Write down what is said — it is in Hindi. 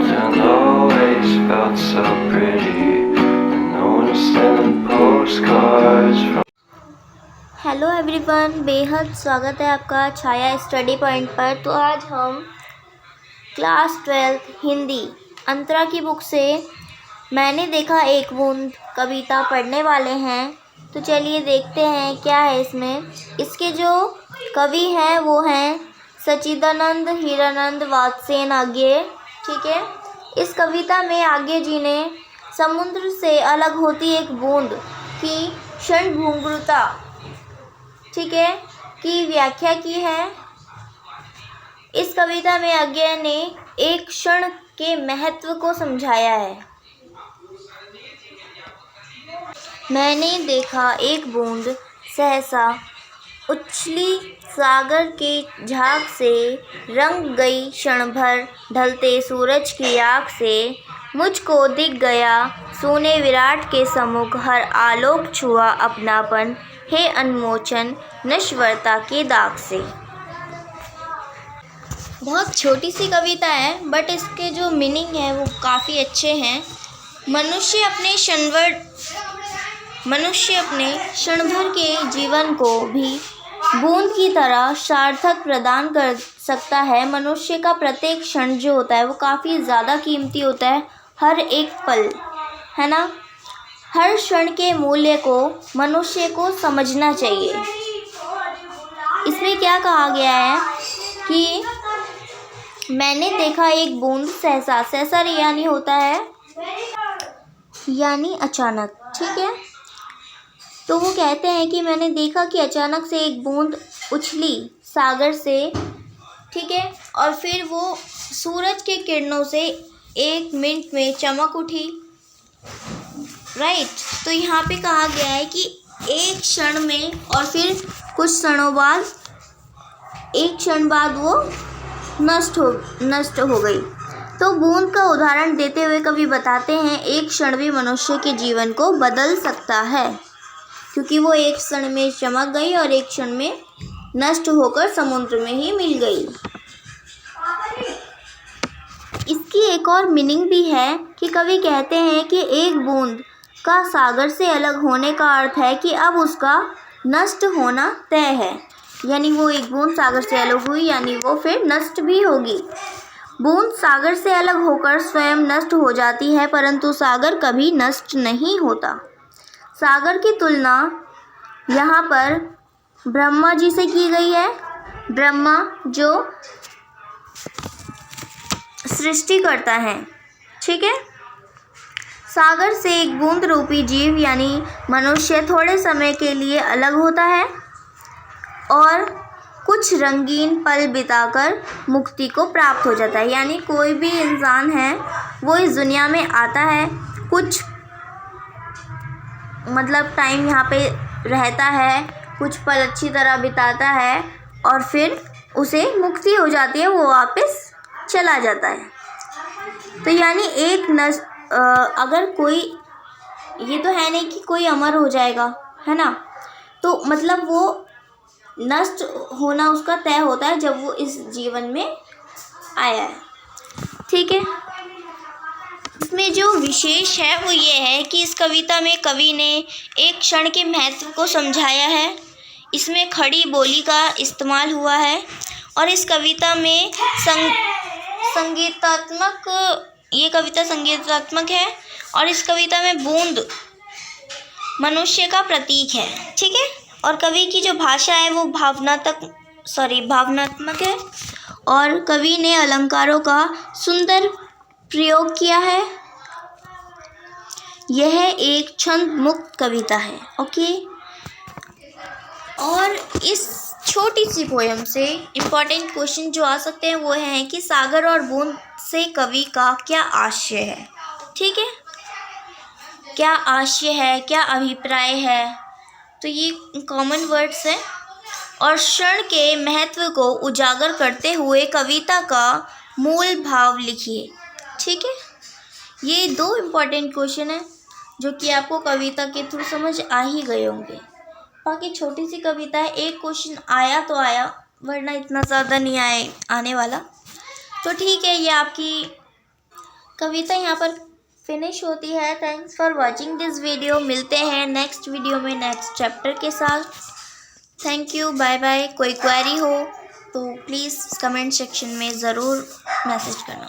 truth and always felt so pretty. And no one's sending postcards from. Hello everyone, बेहद स्वागत है आपका छाया स्टडी पॉइंट पर। तो आज हम क्लास 12 हिंदी अंतरा की बुक से मैंने देखा एक बूंद कविता पढ़ने वाले हैं। तो चलिए देखते हैं क्या है इसमें। इसके जो कवि हैं वो हैं सच्चिदानंद हीरानंद वात्सेन आज्ञे। ठीक है। इस कविता में आज्ञे जी ने समुद्र से अलग होती एक बूंद की क्षणभंगुरता, ठीक है, की व्याख्या की है। इस कविता में आज्ञे ने एक क्षण के महत्व को समझाया है। मैंने देखा एक बूंद सहसा उछली सागर के झाग से, रंग गई क्षण भर ढलते सूरज की आँख से। मुझको दिख गया सोने विराट के सम्मुख, हर आलोक छुआ अपनापन है अनमोचन नश्वरता के दाग से। बहुत छोटी सी कविता है बट इसके जो मीनिंग है वो काफ़ी अच्छे हैं। मनुष्य अपने क्षण भर के जीवन को भी बूंद की तरह सार्थक प्रदान कर सकता है। मनुष्य का प्रत्येक क्षण जो होता है वो काफ़ी ज़्यादा कीमती होता है, हर एक पल, है ना। हर क्षण के मूल्य को मनुष्य को समझना चाहिए। इसमें क्या कहा गया है कि मैंने देखा एक बूंद सहसा, सहसा यानी होता है यानी अचानक, ठीक है। तो वो कहते हैं कि मैंने देखा कि अचानक से एक बूंद उछली सागर से, ठीक है, और फिर वो सूरज के किरणों से 1 मिनट में चमक उठी, राइट। तो यहाँ पे कहा गया है कि एक क्षण में और फिर कुछ क्षणों बाद, एक क्षण बाद वो नष्ट हो गई। तो बूंद का उदाहरण देते हुए कवि बताते हैं एक क्षण भी मनुष्य के जीवन को बदल सकता है, क्योंकि वो एक क्षण में चमक गई और एक क्षण में नष्ट होकर समुद्र में ही मिल गई। इसकी एक और मीनिंग भी है कि कवि कहते हैं कि एक बूंद का सागर से अलग होने का अर्थ है कि अब उसका नष्ट होना तय है। यानी वो एक बूंद सागर से अलग हुई यानी वो फिर नष्ट भी होगी। बूंद सागर से अलग होकर स्वयं नष्ट हो जाती है, परंतु सागर कभी नष्ट नहीं होता। सागर की तुलना यहाँ पर ब्रह्मा जी से की गई है। ब्रह्मा जो सृष्टि करता है, ठीक है। सागर से एक बूंद रूपी जीव यानी मनुष्य थोड़े समय के लिए अलग होता है और कुछ रंगीन पल बिताकर मुक्ति को प्राप्त हो जाता है। यानी कोई भी इंसान है वो इस दुनिया में आता है, कुछ मतलब टाइम यहाँ पे रहता है, कुछ पल अच्छी तरह बिताता है और फिर उसे मुक्ति हो जाती है, वो वापस चला जाता है। तो यानी अगर कोई, ये तो है नहीं कि कोई अमर हो जाएगा, है ना। तो मतलब वो नष्ट होना उसका तय होता है जब वो इस जीवन में आया है, ठीक है। इसमें जो विशेष है वो ये है कि इस कविता में कवि ने एक क्षण के महत्व को समझाया है। इसमें खड़ी बोली का इस्तेमाल हुआ है और इस कविता में ये कविता संगीतात्मक है और इस कविता में बूंद मनुष्य का प्रतीक है, ठीक है। और कवि की जो भाषा है वो भावनात्मक है और कवि ने अलंकारों का सुंदर प्रयोग किया है। यह एक छंद मुक्त कविता है, ओके। और इस छोटी सी पोयम से इम्पॉर्टेंट क्वेश्चन जो आ सकते हैं वो है कि सागर और बूंद से कवि का क्या आशय है, ठीक है, क्या आशय है, क्या अभिप्राय है। तो ये कॉमन वर्ड्स हैं। और क्षण के महत्व को उजागर करते हुए कविता का मूल भाव लिखिए, ठीक है। ये 2 इम्पॉर्टेंट क्वेश्चन हैं जो कि आपको कविता के थ्रू समझ आ ही गए होंगे। बाकी छोटी सी कविता है, एक क्वेश्चन आया तो आया, वरना इतना ज़्यादा नहीं आने वाला। तो ठीक है, ये आपकी कविता यहाँ पर फिनिश होती है। Thanks for watching this video. मिलते हैं नेक्स्ट वीडियो में नेक्स्ट चैप्टर के साथ। Thank you, bye bye. कोई क्वेरी हो तो प्लीज़ कमेंट सेक्शन में ज़रूर मैसेज करना।